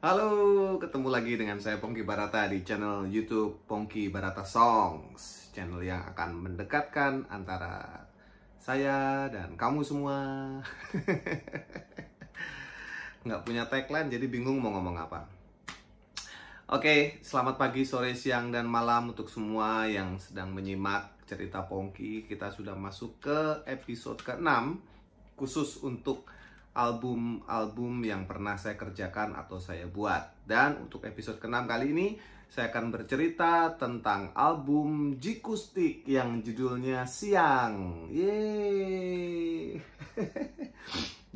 Halo, ketemu lagi dengan saya Pongki Barata di channel YouTube Pongki Barata Songs, channel yang akan mendekatkan antara saya dan kamu semua. Nggak punya tagline, jadi bingung mau ngomong apa. Oke, selamat pagi, sore, siang, dan malam untuk semua yang sedang menyimak cerita Pongki. Kita sudah masuk ke episode ke-6, khusus untuk album-album yang pernah saya kerjakan atau saya buat. Dan untuk episode ke-6 kali ini, saya akan bercerita tentang album Jikustik yang judulnya Siang. Yeay!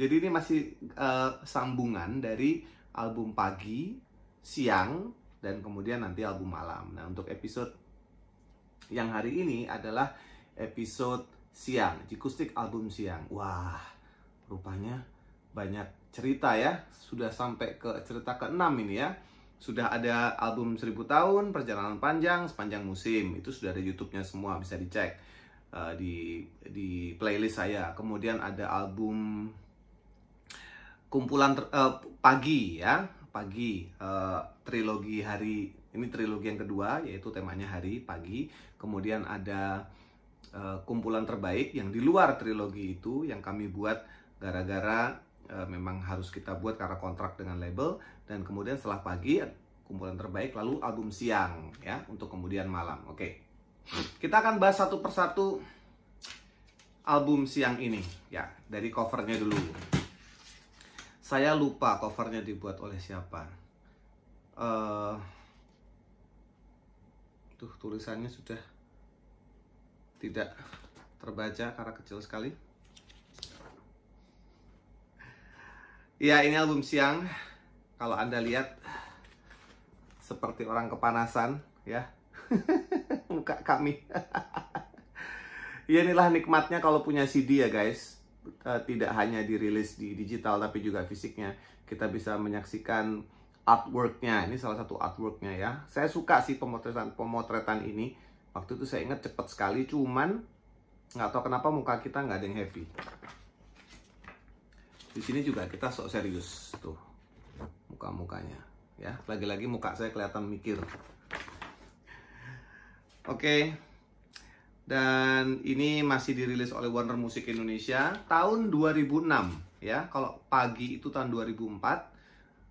Jadi ini masih sambungan dari album Pagi, Siang, dan kemudian nanti album Malam. Nah, untuk episode yang hari ini adalah episode Siang, Jikustik album Siang. Wah, rupanya banyak cerita ya. Sudah sampai ke cerita ke-6 ini ya. Sudah ada album 1000 tahun, Perjalanan Panjang, Sepanjang Musim. Itu sudah ada YouTube-nya semua, bisa dicek di playlist saya. Kemudian ada album kumpulan Pagi ya. Pagi, trilogi hari. Ini trilogi yang kedua, yaitu temanya hari, pagi. Kemudian ada kumpulan terbaik yang di luar trilogi itu, yang kami buat gara-gara memang harus kita buat karena kontrak dengan label. Dan kemudian setelah Pagi, kumpulan terbaik, lalu album Siang ya, untuk kemudian Malam. Oke, kita akan bahas satu persatu album Siang ini ya. Dari covernya dulu. Saya lupa covernya dibuat oleh siapa. Tuh, tulisannya sudah tidak terbaca karena kecil sekali. Ya, ini album Siang. Kalau Anda lihat, seperti orang kepanasan ya. Muka kami. Ya, inilah nikmatnya kalau punya CD ya guys. Tidak hanya dirilis di digital tapi juga fisiknya. Kita bisa menyaksikan artworknya. Ini salah satu artworknya ya. Saya suka sih pemotretan ini. Waktu itu saya ingat cepat sekali, cuman nggak tahu kenapa muka kita nggak ada yang happy. Di sini juga kita sok serius tuh muka-mukanya ya. Lagi-lagi muka saya kelihatan mikir. Oke. Dan ini masih dirilis oleh Warner Music Indonesia tahun 2006 ya. Kalau Pagi itu tahun 2004.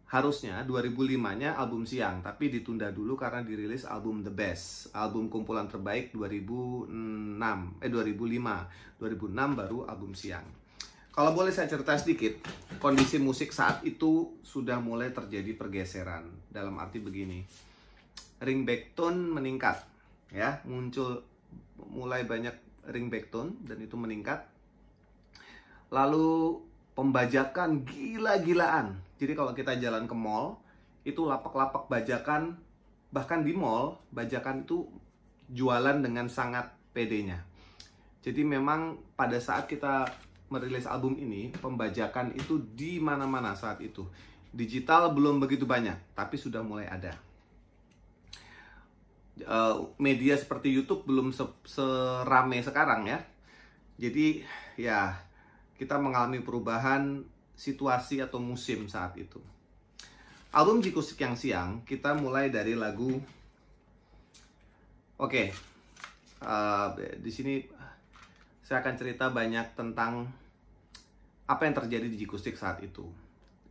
Harusnya 2005-nya album Siang, tapi ditunda dulu karena dirilis album The Best, album kumpulan terbaik 2005 baru album Siang. Kalau boleh saya cerita sedikit, kondisi musik saat itu sudah mulai terjadi pergeseran. Dalam arti begini, ringback tone meningkat ya, muncul mulai banyak ringback tone dan itu meningkat. Lalu pembajakan gila-gilaan. Jadi kalau kita jalan ke mall, itu lapak-lapak bajakan, bahkan di mall, bajakan itu jualan dengan sangat pedenya. Jadi memang pada saat kita merilis album ini, pembajakan itu di mana-mana saat itu. Digital belum begitu banyak, tapi sudah mulai ada. Media seperti YouTube belum serame sekarang ya. Jadi ya, kita mengalami perubahan situasi atau musim saat itu. Album Jikustik yang Siang, kita mulai dari lagu. Oke, di sini saya akan cerita banyak tentang apa yang terjadi di Jikustik saat itu.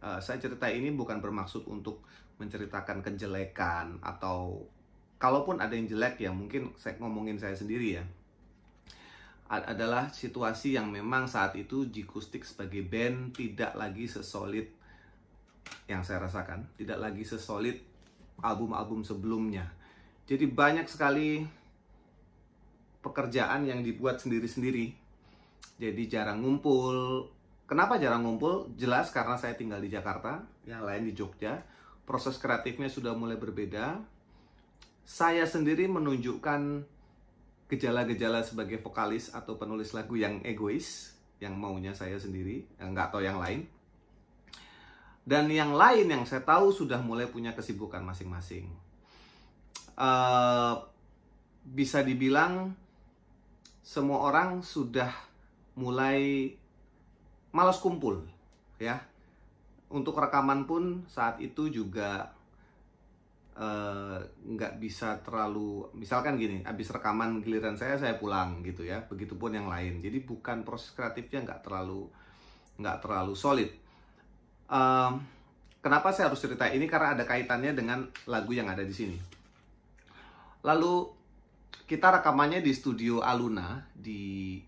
Saya cerita ini bukan bermaksud untuk menceritakan kejelekan, atau kalaupun ada yang jelek ya mungkin saya ngomongin saya sendiri ya. Adalah situasi yang memang saat itu Jikustik sebagai band tidak lagi sesolid yang saya rasakan, tidak lagi sesolid album-album sebelumnya. Jadi banyak sekali pekerjaan yang dibuat sendiri-sendiri. Jadi jarang ngumpul. Kenapa jarang ngumpul? Jelas karena saya tinggal di Jakarta, yang lain di Jogja. Proses kreatifnya sudah mulai berbeda. Saya sendiri menunjukkan gejala-gejala sebagai vokalis atau penulis lagu yang egois, yang maunya saya sendiri, yang nggak tahu yang lain. Dan yang lain yang saya tahu sudah mulai punya kesibukan masing-masing. Bisa dibilang semua orang sudah mulai malas kumpul ya. untuk rekaman pun saat itu juga nggak bisa terlalu, misalkan gini, habis rekaman giliran saya pulang gitu ya, begitupun yang lain. Jadi bukan, proses kreatifnya nggak terlalu solid. Kenapa saya harus cerita ini? Karena ada kaitannya dengan lagu yang ada di sini. Lalu kita rekamannya di studio Aluna di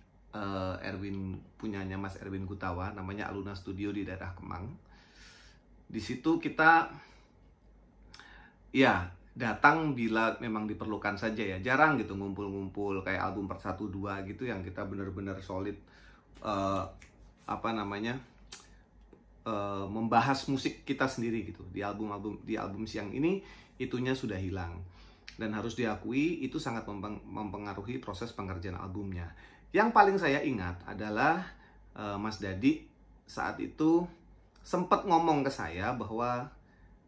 punyanya Mas Erwin Gutawa, namanya Aluna Studio di daerah Kemang. Di situ kita ya datang bila memang diperlukan saja ya, jarang gitu ngumpul-ngumpul kayak album per 1-2 gitu yang kita benar-benar solid membahas musik kita sendiri gitu. Di album siang ini itunya sudah hilang, dan harus diakui itu sangat mempengaruhi proses pengerjaan albumnya. Yang paling saya ingat adalah Mas Dadi saat itu sempat ngomong ke saya bahwa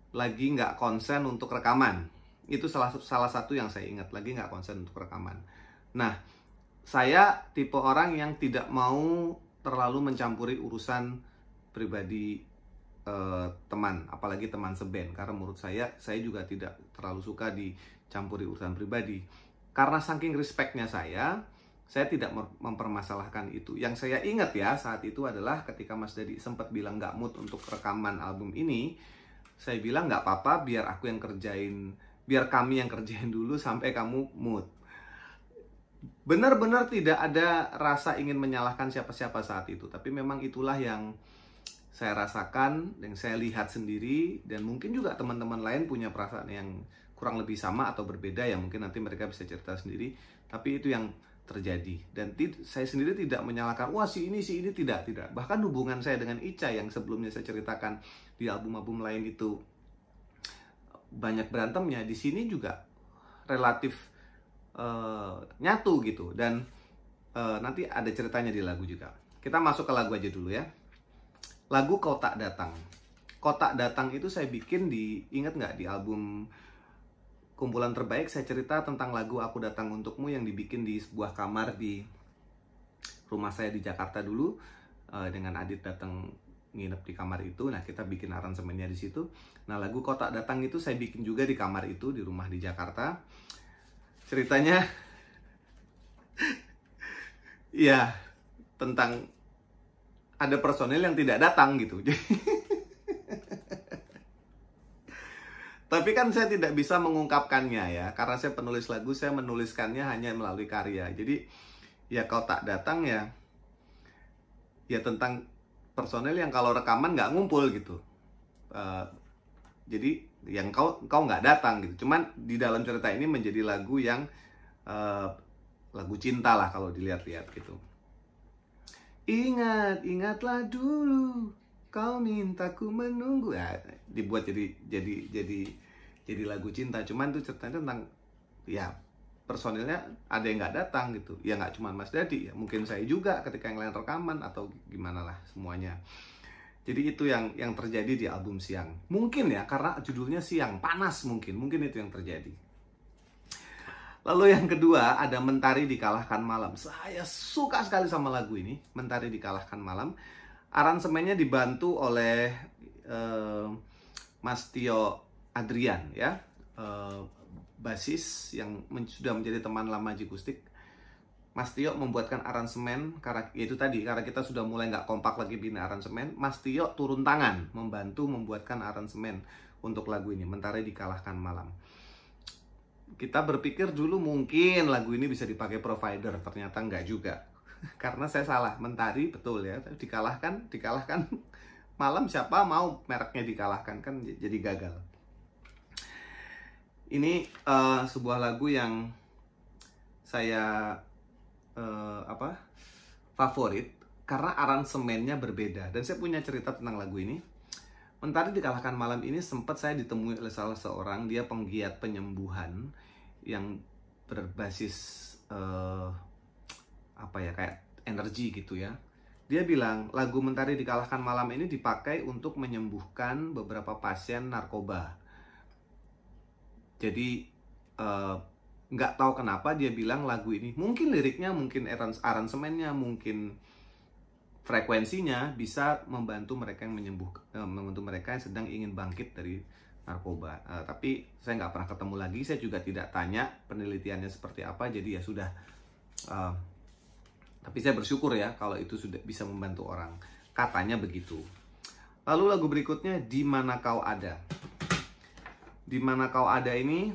lagi nggak konsen untuk rekaman. Itu salah satu yang saya ingat, lagi nggak konsen untuk rekaman. Nah, saya tipe orang yang tidak mau terlalu mencampuri urusan pribadi teman, apalagi teman seband. Karena menurut saya juga tidak terlalu suka dicampuri urusan pribadi. Karena saking respectnya saya tidak mempermasalahkan itu. Yang saya ingat ya saat itu adalah ketika Mas Dadi sempat bilang nggak mood untuk rekaman album ini, saya bilang nggak apa-apa, biar kami yang kerjain dulu sampai kamu mood. Benar-benar tidak ada rasa ingin menyalahkan siapa-siapa saat itu, tapi memang itulah yang saya rasakan, yang saya lihat sendiri, dan mungkin juga teman-teman lain punya perasaan yang kurang lebih sama atau berbeda, yang mungkin nanti mereka bisa cerita sendiri, tapi itu yang terjadi. Dan saya sendiri tidak menyalahkan, wah si ini tidak. Bahkan hubungan saya dengan Ica yang sebelumnya saya ceritakan di album-album lain itu banyak berantemnya, di sini juga relatif nyatu gitu. Dan nanti ada ceritanya di lagu juga. Kita masuk ke lagu aja dulu ya. Lagu Kau Tak Datang. Kau Tak Datang itu saya bikin ingat nggak, di album Kumpulan Terbaik saya cerita tentang lagu Aku Datang Untukmu yang dibikin di sebuah kamar di rumah saya di Jakarta dulu, dengan Adit datang nginep di kamar itu. Nah, kita bikin aransemennya di situ. Nah, lagu Kau Tak Datang itu saya bikin juga di kamar itu, di rumah di Jakarta. Ceritanya ya tentang ada personil yang tidak datang gitu. Tapi kan saya tidak bisa mengungkapkannya ya, karena saya penulis lagu, saya menuliskannya hanya melalui karya. Jadi ya Kau Tak Datang ya tentang personel yang kalau rekaman nggak ngumpul gitu. Jadi yang kau nggak datang gitu. Cuman di dalam cerita ini menjadi lagu yang lagu cinta lah kalau dilihat-lihat gitu. Ingatlah dulu kau mintaku menunggu. Ya, dibuat jadi lagu cinta. Cuman itu ceritanya tentang ya personilnya ada yang nggak datang gitu. Ya nggak cuma Mas Dadi, ya mungkin saya juga ketika yang lain rekaman atau gimana lah semuanya. Jadi itu yang terjadi di album Siang. Mungkin ya karena judulnya Siang, panas mungkin itu yang terjadi. Lalu yang kedua ada Mentari Dikalahkan Malam. Saya suka sekali sama lagu ini, Mentari Dikalahkan Malam. Aransemennya dibantu oleh Mas Tio Adrian ya, basis yang sudah menjadi teman lama Jikustik. Mas Tio membuatkan aransemen karena kita sudah mulai nggak kompak lagi bikin aransemen. Mas Tio turun tangan membantu membuatkan aransemen untuk lagu ini, Mentari Dikalahkan Malam. Kita berpikir dulu mungkin lagu ini bisa dipakai provider, ternyata nggak juga. Karena saya salah, Mentari betul ya, dikalahkan malam, siapa mau mereknya dikalahkan, kan jadi gagal. Ini sebuah lagu yang saya favorit karena aransemennya berbeda, dan saya punya cerita tentang lagu ini. Mentari Dikalahkan Malam ini sempat saya ditemui oleh salah seorang, dia penggiat penyembuhan yang berbasis kayak energi gitu ya. Dia bilang lagu Mentari Dikalahkan Malam ini dipakai untuk menyembuhkan beberapa pasien narkoba. Jadi nggak tahu kenapa dia bilang lagu ini, mungkin liriknya, mungkin aransemennya, mungkin frekuensinya bisa membantu mereka yang membantu mereka yang sedang ingin bangkit dari narkoba. Tapi saya nggak pernah ketemu lagi, saya juga tidak tanya penelitiannya seperti apa, jadi ya sudah. Tapi saya bersyukur ya kalau itu sudah bisa membantu orang, katanya begitu. Lalu lagu berikutnya, Di Mana Kau Ada. Di Mana Kau Ada ini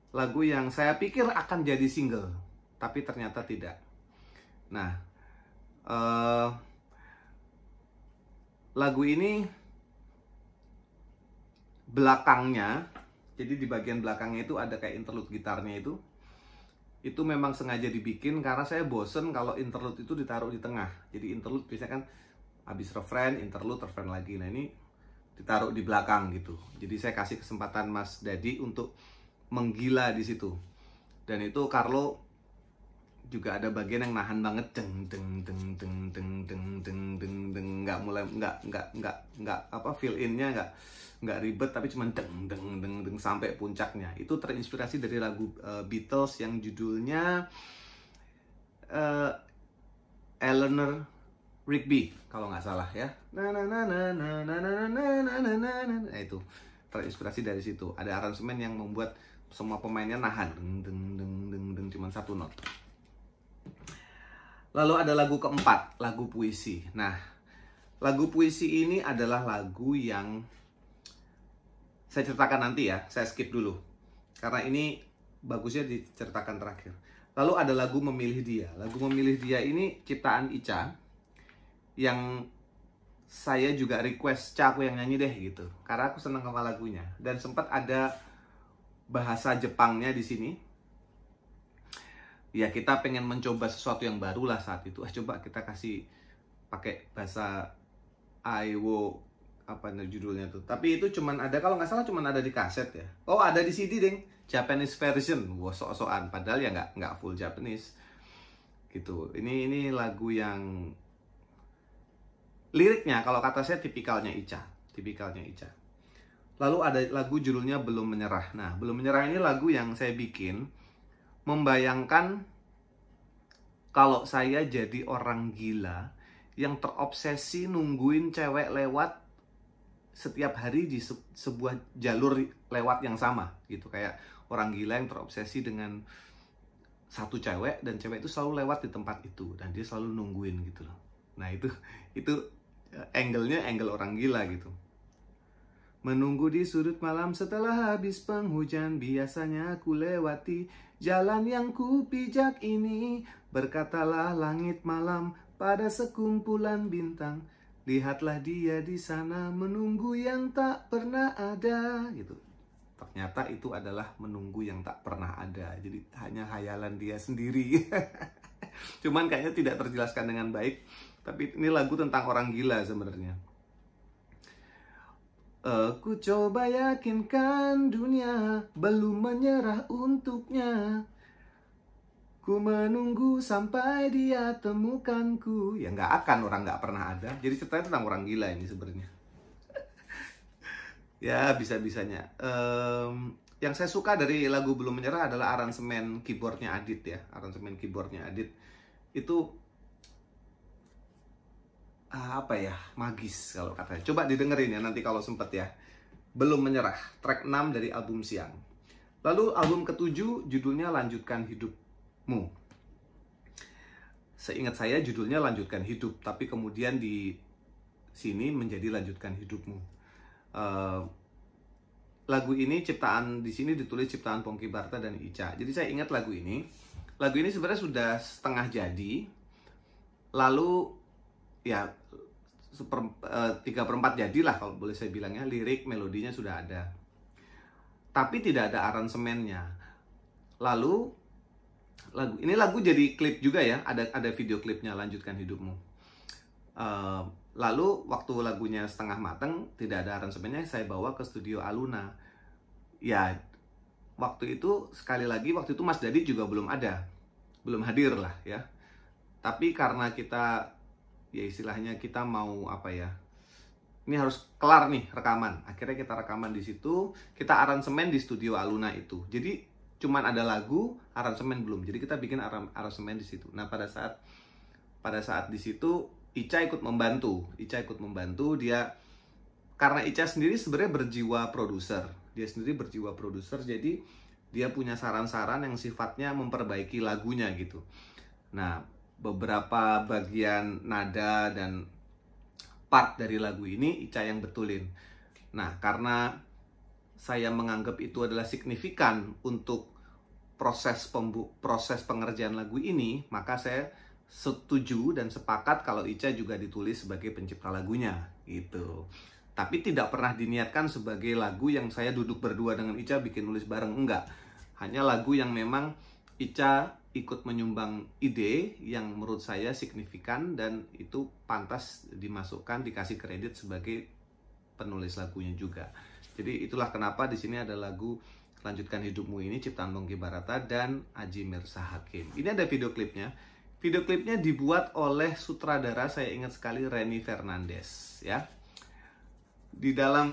lagu yang saya pikir akan jadi single, tapi ternyata tidak. Nah, lagu ini belakangnya, jadi di bagian belakangnya itu ada kayak interlude gitarnya itu memang sengaja dibikin karena saya bosen kalau interlude itu ditaruh di tengah. Jadi interlude biasanya kan habis refrain, interlude, refrain lagi. Nah ini ditaruh di belakang gitu. Jadi saya kasih kesempatan Mas Dadi untuk menggila di situ. Dan itu Carlo juga ada bagian yang nahan banget, deng deng deng deng deng deng deng deng deng, nggak apa, fill innya nggak ribet, tapi cuma deng deng deng deng sampai puncaknya. Itu terinspirasi dari lagu Beatles yang judulnya Eleanor Rigby kalau nggak salah ya. Nah itu terinspirasi dari situ. Ada aransemen yang membuat semua pemainnya nahan, deng deng deng deng deng, cuma satu not. Lalu ada lagu keempat, lagu puisi. Nah, lagu puisi ini adalah lagu yang saya ceritakan nanti ya, saya skip dulu. Karena ini bagusnya diceritakan terakhir. Lalu ada lagu Memilih Dia. Lagu Memilih Dia ini ciptaan Ica, yang saya juga request, Ca, aku yang nyanyi deh gitu. Karena aku senang sama lagunya. Dan sempat ada bahasa Jepangnya di sini. Ya kita pengen mencoba sesuatu yang baru lah saat itu. Coba kita kasih pakai bahasa Aiwo, apa judulnya tuh. Tapi itu cuman ada, kalau nggak salah cuman ada di kaset ya. Oh ada di CD deng, Japanese version. Wah sok-sokan, padahal ya nggak full Japanese gitu. Ini lagu yang liriknya kalau kata saya tipikalnya Ica. Lalu ada lagu judulnya Belum Menyerah. Nah Belum Menyerah ini lagu yang saya bikin membayangkan kalau saya jadi orang gila yang terobsesi nungguin cewek lewat setiap hari di sebuah jalur lewat yang sama gitu. Kayak orang gila yang terobsesi dengan satu cewek, dan cewek itu selalu lewat di tempat itu dan dia selalu nungguin gitu loh. Nah itu angle-nya angle orang gila gitu. Menunggu di sudut malam setelah habis penghujan, biasanya aku lewati jalan yang kupijak ini. Berkatalah langit malam pada sekumpulan bintang, lihatlah dia di sana menunggu yang tak pernah ada gitu. Ternyata itu adalah menunggu yang tak pernah ada. Jadi hanya hayalan dia sendiri. Cuman kayaknya tidak terjelaskan dengan baik. Tapi ini lagu tentang orang gila sebenarnya. Ku coba yakinkan dunia, belum menyerah untuknya. Ku menunggu sampai dia temukanku. Ya nggak akan, orang nggak pernah ada. Jadi ceritanya tentang orang gila ini sebenarnya. Ya bisa-bisanya. Yang saya suka dari lagu Belum Menyerah adalah aransemen keyboardnya Adit ya. Aransemen keyboardnya Adit itu apa ya, magis kalau katanya. Coba didengerin ya nanti kalau sempet ya. Belum Menyerah, track 6 dari album Siang. Lalu album ke-7 judulnya Lanjutkan Hidupmu. Seingat saya judulnya Lanjutkan Hidup, tapi kemudian di sini menjadi Lanjutkan Hidupmu. Lagu ini ciptaan, di sini ditulis ciptaan Pongki Barta dan Ica. Jadi saya ingat lagu ini. Lagu ini sebenarnya sudah setengah jadi. Lalu ya 3/4 jadilah kalau boleh saya bilangnya. Lirik, melodinya sudah ada, tapi tidak ada aransemennya. Lalu lagu jadi klip juga ya, ada video klipnya Lanjutkan Hidupmu. Lalu waktu lagunya setengah mateng, tidak ada aransemennya, saya bawa ke studio Aluna. Ya waktu itu sekali lagi, waktu itu Mas Dadi juga belum hadir lah ya. Tapi karena kita ya istilahnya kita mau apa ya, ini harus kelar nih rekaman. Akhirnya kita rekaman di situ, kita aransemen di studio Aluna itu. Jadi cuman ada lagu, aransemen belum. Jadi kita bikin aransemen di situ. Nah pada saat di situ Ica ikut membantu dia, karena Ica sendiri sebenarnya berjiwa produser. Jadi dia punya saran-saran yang sifatnya memperbaiki lagunya gitu. Nah, beberapa bagian nada dan part dari lagu ini Ica yang betulin. Nah, karena saya menganggap itu adalah signifikan untuk proses pengerjaan lagu ini, maka saya setuju dan sepakat kalau Ica juga ditulis sebagai pencipta lagunya gitu. Tapi tidak pernah diniatkan sebagai lagu yang saya duduk berdua dengan Ica bikin nulis bareng, enggak. Hanya lagu yang memang Ica ikut menyumbang ide yang menurut saya signifikan dan itu pantas dimasukkan, dikasih kredit sebagai penulis lagunya juga. Jadi itulah kenapa di sini ada lagu Lanjutkan Hidupmu ini ciptaan Pongky Barata dan Aji Mirza Hakim. Ini ada video klipnya. Video klipnya dibuat oleh sutradara, saya ingat sekali, Reni Fernandez ya. Di dalam,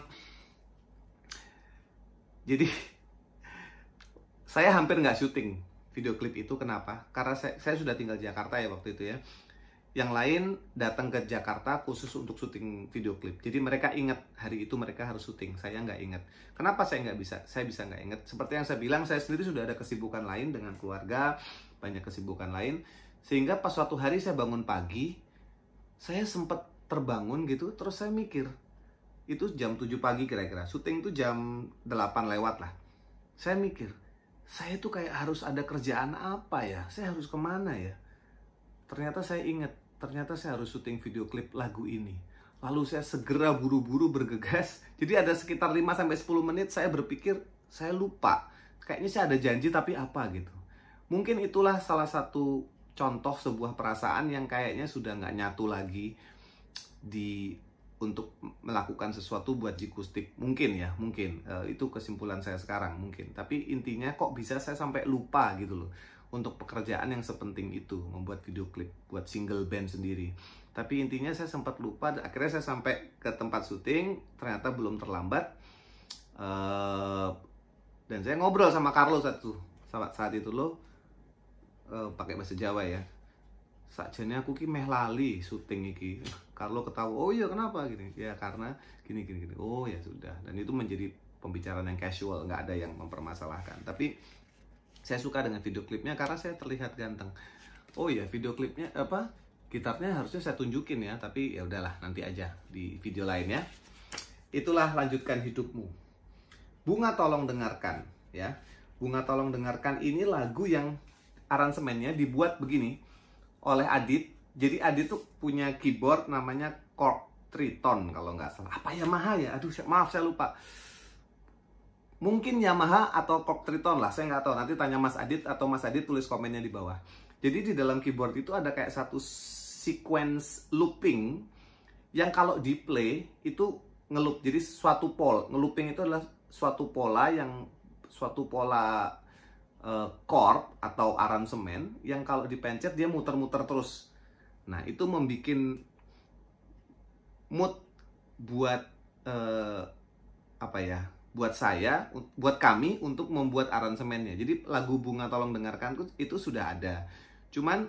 jadi saya hampir nggak syuting video klip itu. Kenapa? Karena saya sudah tinggal di Jakarta ya waktu itu ya. Yang lain datang ke Jakarta khusus untuk syuting video klip. Jadi mereka ingat hari itu mereka harus syuting. Saya nggak ingat. Kenapa saya nggak bisa? Saya bisa nggak ingat. Seperti yang saya bilang, saya sendiri sudah ada kesibukan lain dengan keluarga, banyak kesibukan lain. Sehingga pas suatu hari saya bangun pagi, saya sempat terbangun gitu, terus saya mikir, itu jam 7 pagi kira-kira, syuting itu jam 8 lewat lah. Saya mikir, saya tuh kayak harus ada kerjaan apa ya? Saya harus kemana ya? Ternyata saya ingat, ternyata saya harus syuting video klip lagu ini. Lalu saya segera buru-buru bergegas. Jadi ada sekitar 5-10 menit saya berpikir, saya lupa. Kayaknya saya ada janji tapi apa gitu. Mungkin itulah salah satu contoh sebuah perasaan yang kayaknya sudah nggak nyatu lagi untuk melakukan sesuatu buat Jikustik. Mungkin ya, mungkin itu kesimpulan saya sekarang mungkin. Tapi intinya kok bisa saya sampai lupa gitu loh untuk pekerjaan yang sepenting itu, membuat video klip buat single band sendiri. Tapi intinya saya sempat lupa. Akhirnya saya sampai ke tempat syuting, ternyata belum terlambat. Dan saya ngobrol sama Carlo saat itu loh, pakai bahasa Jawa ya. Sakjane aku ki meh lali syuting iki. Carlo ketawa, oh iya kenapa gini? Ya karena gini. Oh ya sudah. Dan itu menjadi pembicaraan yang casual, nggak ada yang mempermasalahkan. Tapi saya suka dengan video klipnya karena saya terlihat ganteng. Oh iya, video klipnya gitarnya harusnya saya tunjukin ya, tapi ya udahlah nanti aja di video lain ya. Itulah Lanjutkan Hidupmu. Bunga Tolong Dengarkan ya. Bunga Tolong Dengarkan ini lagu yang aransemennya dibuat begini oleh Adit. Jadi Adit tuh punya keyboard namanya Korg Triton kalau nggak salah. Apa Yamaha ya? Aduh, maaf saya lupa. Mungkin Yamaha atau Korg Triton lah, saya nggak tahu. Nanti tanya Mas Adit atau Mas Adit tulis komennya di bawah. Jadi di dalam keyboard itu ada kayak satu sequence looping yang kalau di play itu ngeloop. Jadi suatu ngelooping itu adalah suatu pola chord atau aransemen yang kalau dipencet dia muter-muter terus. Nah, itu membuat mood buat buat kami untuk membuat aransemennya. Jadi lagu Bunga Tolong Dengarkan itu sudah ada. Cuman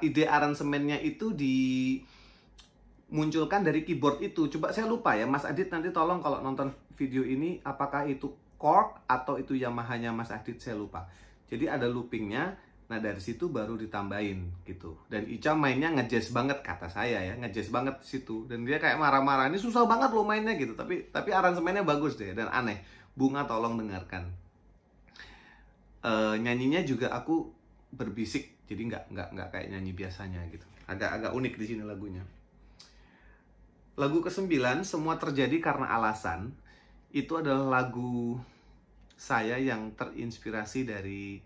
ide aransemennya itu dimunculkan dari keyboard itu. Coba saya lupa ya, Mas Adit nanti tolong kalau nonton video ini, apakah itu Korg atau itu Yamaha-nya Mas Adit, saya lupa. Jadi ada loopingnya. Nah dari situ baru ditambahin gitu. Dan Ica mainnya ngejazz banget, kata saya ya, ngejazz banget di situ. Dan dia kayak marah-marah, ini susah banget lo mainnya gitu. Tapi aransemennya bagus deh dan aneh. Bunga Tolong Dengarkan. Nyanyinya juga aku berbisik, jadi nggak kayak nyanyi biasanya gitu. Agak unik di sini lagunya. Lagu ke-9, Semua Terjadi Karena Alasan. Itu adalah lagu saya yang terinspirasi dari,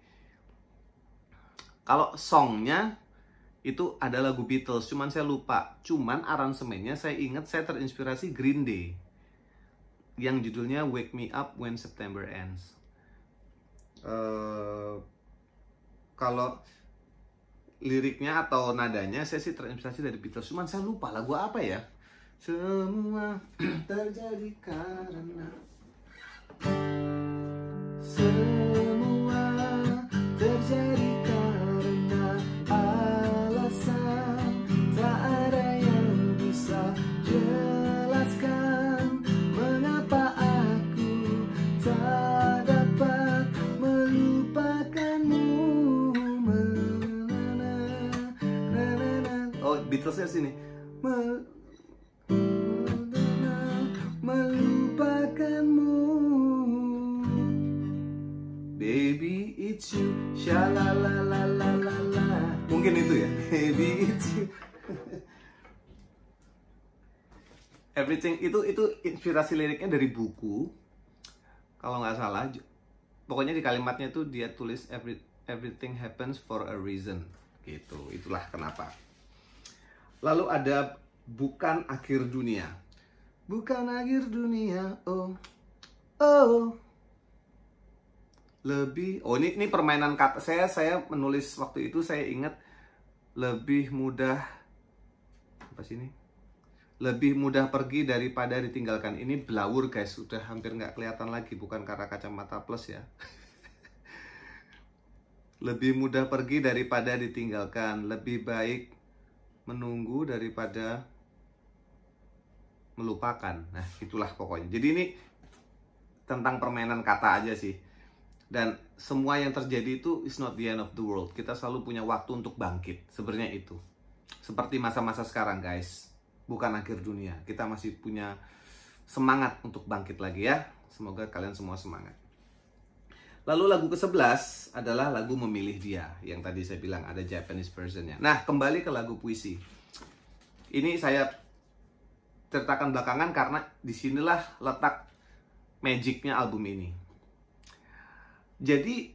kalau songnya itu ada lagu Beatles, cuman saya lupa. Cuman aransemennya saya ingat saya terinspirasi Green Day yang judulnya Wake Me Up When September Ends. Kalau liriknya atau nadanya saya sih terinspirasi dari Beatles, cuman saya lupa lagu apa ya. Semua terjadi karena, semua terjadi karena alasan. Tak ada yang bisa jelaskan mengapa aku tak dapat melupakanmu. Oh, Beatlesnya sini. Melupakanmu, baby it's you, shalalalalala. Mungkin itu ya, baby it's you. Everything itu inspirasi liriknya dari buku, kalau nggak salah. Pokoknya di kalimatnya itu dia tulis everything happens for a reason, gitu. Itulah kenapa. Lalu ada bukan akhir dunia. Bukan akhir dunia, oh, oh. Lebih, oh ini permainan kata. Saya menulis waktu itu, saya ingat lebih mudah, apa sih ini? Lebih mudah pergi daripada ditinggalkan. Ini blawur guys, sudah hampir nggak kelihatan lagi, bukan karena kacamata plus ya. Lebih mudah pergi daripada ditinggalkan, lebih baik menunggu daripada melupakan. Nah, itulah pokoknya. Jadi ini tentang permainan kata aja sih. Dan semua yang terjadi itu is not the end of the world. Kita selalu punya waktu untuk bangkit. Sebenarnya itu. Seperti masa-masa sekarang, guys. Bukan akhir dunia. Kita masih punya semangat untuk bangkit lagi ya. Semoga kalian semua semangat. Lalu lagu ke-11 adalah lagu Memilih Dia. Yang tadi saya bilang ada Japanese versionnya. Nah, kembali ke lagu puisi. Ini saya ceritakan belakangan karena disinilah letak magicnya album ini. Jadi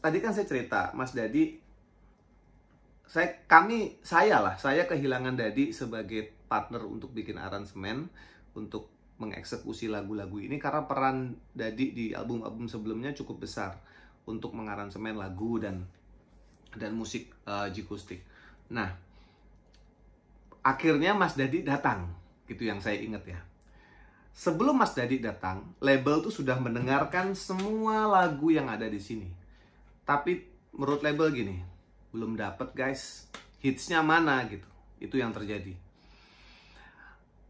tadi kan saya cerita, Mas Dadi, saya kehilangan Dadi sebagai partner untuk bikin aransemen, untuk mengeksekusi lagu-lagu ini karena peran Dadi di album-album sebelumnya cukup besar untuk mengaransemen lagu dan musik Jikustik. Nah, akhirnya Mas Dadi datang. Itu yang saya ingat ya. Sebelum Mas Dadi datang, label tuh sudah mendengarkan semua lagu yang ada di sini. Tapi menurut label gini, belum dapet guys, hitsnya mana gitu. Itu yang terjadi.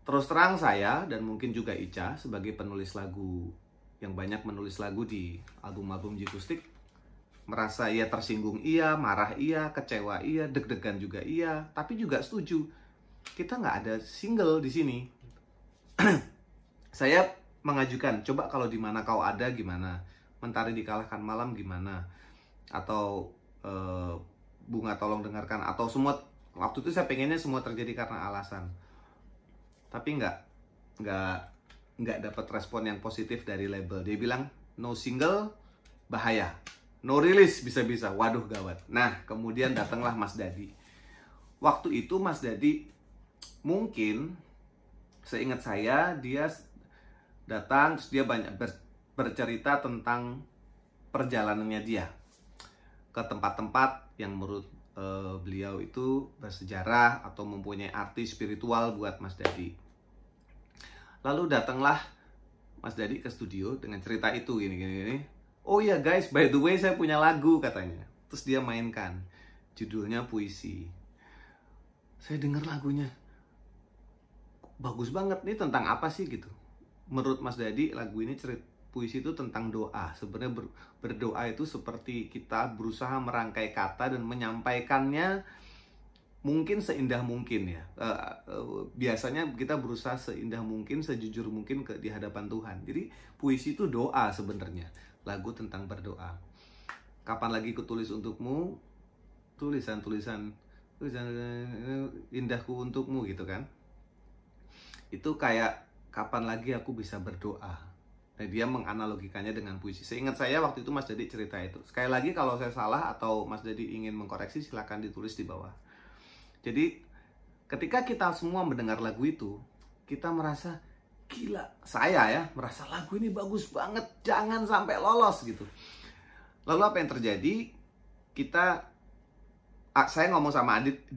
Terus terang saya dan mungkin juga Ica sebagai penulis lagu yang banyak menulis lagu di album-album Jikustik, merasa ia tersinggung iya, marah iya, kecewa iya, deg-degan juga iya, tapi juga setuju. Kita nggak ada single di sini. Saya mengajukan, coba kalau di mana kau ada gimana, Mentari Dikalahkan Malam gimana, atau Bunga Tolong Dengarkan, atau semua. Waktu itu saya pengennya semua terjadi karena alasan, tapi nggak dapat respon yang positif dari label. Dia bilang no single, bahaya, no release, bisa-bisa, waduh gawat. Nah, kemudian datanglah Mas Dadi. Waktu itu Mas Dadi mungkin, seingat saya, dia datang, terus dia banyak bercerita tentang perjalanannya dia ke tempat-tempat yang menurut beliau itu bersejarah atau mempunyai arti spiritual buat Mas Dadi. Lalu datanglah Mas Dadi ke studio dengan cerita itu gini. Oh iya guys, by the way saya punya lagu katanya. Terus dia mainkan, judulnya Puisi. Saya dengar lagunya, bagus banget, nih tentang apa sih gitu. Menurut Mas Dadi, lagu ini puisi itu tentang doa. Sebenarnya berdoa itu seperti kita berusaha merangkai kata dan menyampaikannya mungkin seindah mungkin ya. Biasanya kita berusaha seindah mungkin, sejujur mungkin di hadapan Tuhan. Jadi puisi itu doa sebenarnya. Lagu tentang berdoa. Kapan lagi kutulis untukmu, tulisan indahku untukmu gitu kan. Itu kayak kapan lagi aku bisa berdoa. Nah, dia menganalogikannya dengan puisi. Seingat saya waktu itu Mas Dadi cerita itu. Sekali lagi kalau saya salah atau Mas Dadi ingin mengkoreksi, silakan ditulis di bawah. Jadi ketika kita semua mendengar lagu itu, kita merasa gila. Saya ya merasa lagu ini bagus banget, jangan sampai lolos gitu. Lalu apa yang terjadi? Saya ngomong sama Adit,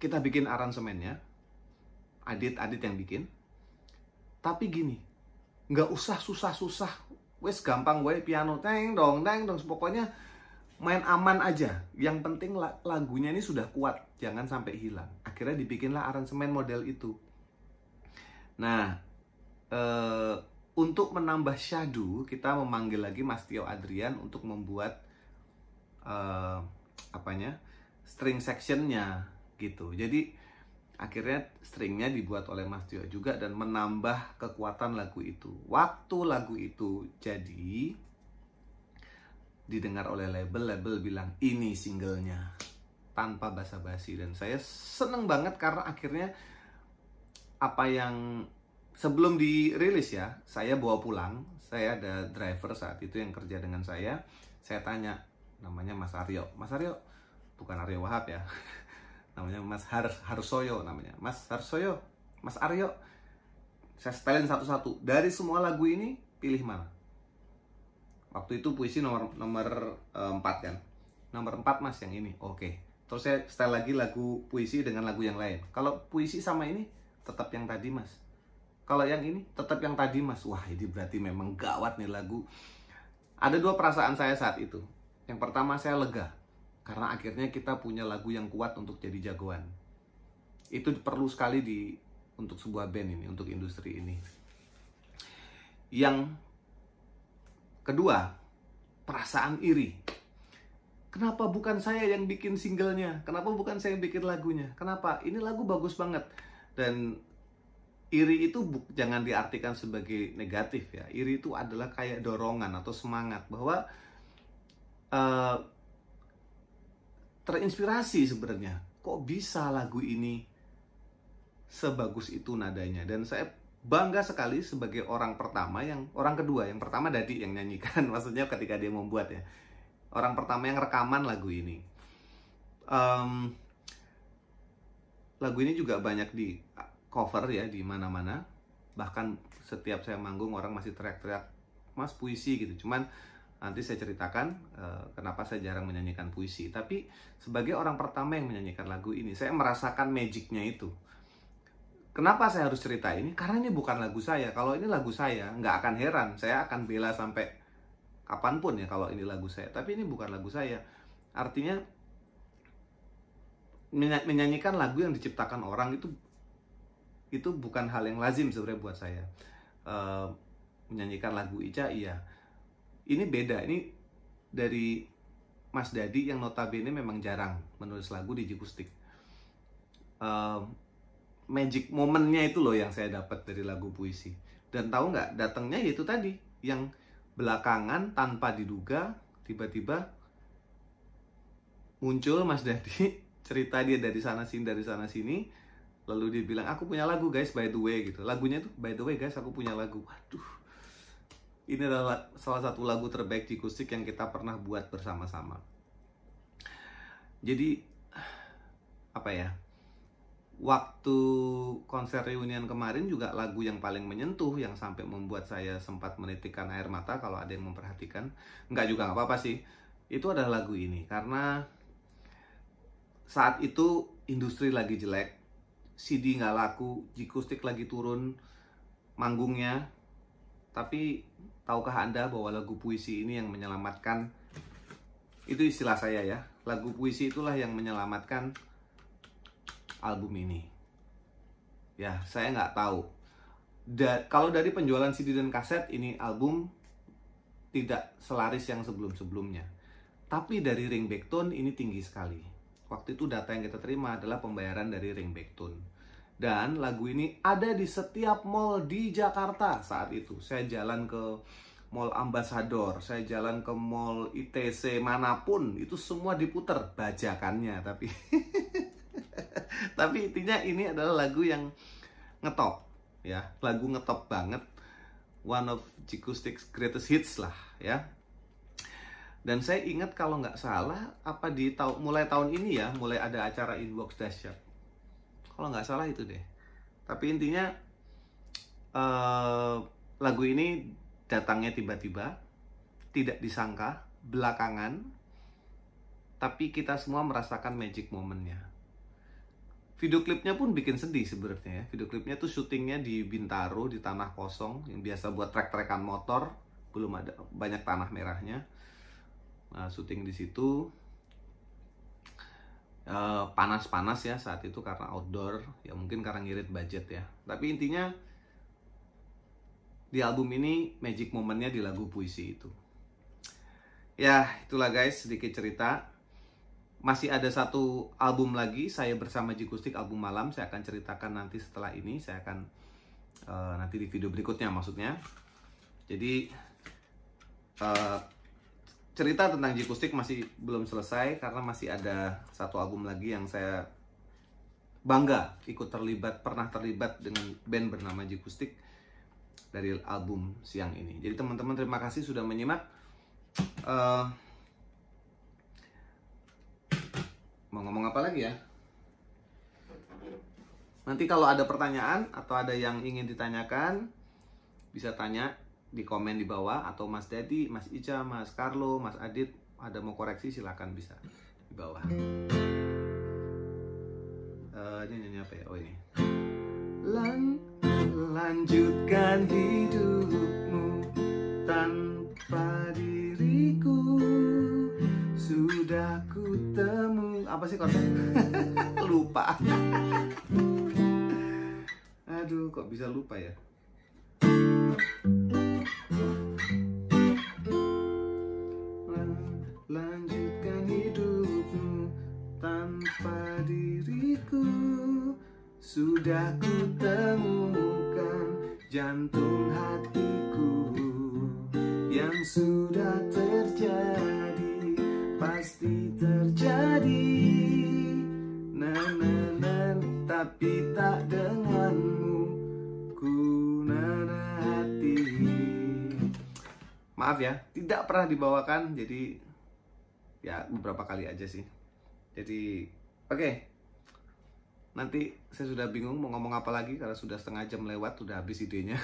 kita bikin aransemennya. Adit yang bikin. Tapi gini, nggak usah susah-susah, wes gampang gue piano teng dong, pokoknya main aman aja, yang penting lagunya ini sudah kuat, jangan sampai hilang. Akhirnya dibikinlah aransemen model itu. Nah, untuk menambah syadu, kita memanggil lagi Mas Tio Adrian untuk membuat string sectionnya gitu. Jadi akhirnya stringnya dibuat oleh Mas Tio juga dan menambah kekuatan lagu itu. Waktu lagu itu jadi, didengar oleh label bilang ini singlenya tanpa basa-basi, dan saya seneng banget karena akhirnya apa yang sebelum dirilis ya, saya bawa pulang. Saya ada driver saat itu yang kerja dengan saya tanya, namanya Mas Aryo, bukan Aryo Wahab ya, namanya Mas Harsoyo namanya, Mas Harsoyo, Mas Aryo, saya setelin satu-satu, dari semua lagu ini pilih mana? Waktu itu puisi nomor 4 kan. Nomor 4 Mas yang ini. Oke. Terus saya setel lagi lagu puisi dengan lagu yang lain. Kalau puisi sama ini tetap yang tadi Mas. Kalau yang ini tetap yang tadi Mas. Wah, ini berarti memang gawat nih lagu. Ada dua perasaan saya saat itu. Yang pertama, saya lega karena akhirnya kita punya lagu yang kuat untuk jadi jagoan. Itu perlu sekali untuk sebuah band ini, untuk industri ini. Yang kedua, perasaan iri. Kenapa bukan saya yang bikin singlenya? Kenapa bukan saya yang bikin lagunya? Kenapa? Ini lagu bagus banget. Dan iri itu jangan diartikan sebagai negatif ya. Iri itu adalah kayak dorongan atau semangat bahwa terinspirasi sebenarnya. Kok bisa lagu ini sebagus itu nadanya? Dan saya bangga sekali sebagai orang kedua, yang pertama Dadi yang nyanyikan, maksudnya ketika dia membuat ya, orang pertama yang rekaman lagu ini. Lagu ini juga banyak di cover ya di mana-mana, bahkan setiap saya manggung orang masih teriak-teriak Mas puisi gitu. Cuman nanti saya ceritakan kenapa saya jarang menyanyikan puisi. Tapi sebagai orang pertama yang menyanyikan lagu ini, saya merasakan magicnya itu. Kenapa saya harus cerita ini? Karena ini bukan lagu saya. Kalau ini lagu saya, nggak akan heran. Saya akan bela sampai kapanpun ya kalau ini lagu saya. Tapi ini bukan lagu saya. Artinya menyanyikan lagu yang diciptakan orang itu bukan hal yang lazim sebenarnya buat saya. Menyanyikan lagu Ica, iya. Ini beda. Ini dari Mas Dadi yang notabene memang jarang menulis lagu di Jikustik. Magic momennya itu loh yang saya dapat dari lagu puisi. Dan tahu nggak, datangnya itu tadi yang belakangan tanpa diduga tiba-tiba muncul Mas Dadi, cerita dia dari sana sini, lalu dia bilang aku punya lagu guys, by the way gitu. Lagunya tuh by the way guys, aku punya lagu. Waduh, ini adalah salah satu lagu terbaik di Jikustik yang kita pernah buat bersama-sama. Jadi apa ya, waktu konser reunian kemarin juga lagu yang paling menyentuh, yang sampai membuat saya sempat menitikkan air mata kalau ada yang memperhatikan. Enggak juga, nggak apa-apa sih. Itu adalah lagu ini. Karena saat itu industri lagi jelek, CD nggak laku, Jikustik lagi turun manggungnya. Tapi tahukah Anda bahwa lagu puisi ini yang menyelamatkan, itu istilah saya ya, lagu puisi itulah yang menyelamatkan album ini. Ya, saya nggak tahu. Kalau dari penjualan CD dan kaset, ini album tidak selaris yang sebelum-sebelumnya. Tapi dari Ringback Tone ini tinggi sekali. Waktu itu data yang kita terima adalah pembayaran dari Ringback Tone. Dan lagu ini ada di setiap mall di Jakarta saat itu. Saya jalan ke Mall Ambassador, saya jalan ke Mall ITC manapun, itu semua diputer bajakannya, tapi tapi intinya ini adalah lagu yang ngetop ya, lagu ngetop banget, one of Jikustik's greatest hits lah ya. Dan saya ingat kalau nggak salah apa mulai tahun ini ya, mulai ada acara Inbox Dahsyat, kalau nggak salah itu deh. Tapi intinya lagu ini datangnya tiba-tiba, tidak disangka, belakangan, tapi kita semua merasakan magic momennya. Video klipnya pun bikin sedih sebenarnya ya. Video klipnya tuh syutingnya di Bintaro, di tanah kosong yang biasa buat trek-trekan motor, belum ada banyak tanah merahnya. syuting di situ. Panas-panas ya saat itu karena outdoor, ya mungkin karena ngirit budget ya. Tapi intinya di album ini magic momennya di lagu Puisi itu. Ya itulah guys, sedikit cerita. Masih ada satu album lagi, saya bersama Jikustik, album malam. Saya akan ceritakan nanti setelah ini. Saya akan nanti di video berikutnya maksudnya. Jadi cerita tentang Jikustik masih belum selesai karena masih ada satu album lagi yang saya bangga pernah terlibat dengan band bernama Jikustik dari album siang ini. Jadi teman-teman terima kasih sudah menyimak. Mau ngomong apa lagi ya? Nanti kalau ada pertanyaan atau ada yang ingin ditanyakan, bisa tanya di komen di bawah, atau Mas Dadi, Mas Ica, Mas Carlo, Mas Adit ada mau koreksi silakan bisa di bawah. Ini nyanyi apa ya? Oh ini. Lanjutkan hidupmu tanpa diriku, sudah ku temu. Apa sih konsep? Lupa. Aduh, kok bisa lupa ya? Lanjutkan hidupmu tanpa diriku, sudah ku temukan jantung hatiku. Yang sudah terjadi pasti terjadi, tapi tak denganmu, ku hati. Maaf ya, tidak pernah dibawakan, jadi ya beberapa kali aja sih. Jadi oke. Nanti saya sudah bingung mau ngomong apa lagi karena sudah setengah jam lewat, sudah habis idenya.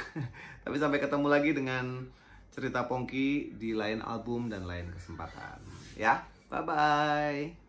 Tapi sampai ketemu lagi dengan cerita Pongki di lain album dan lain kesempatan. Ya, bye-bye.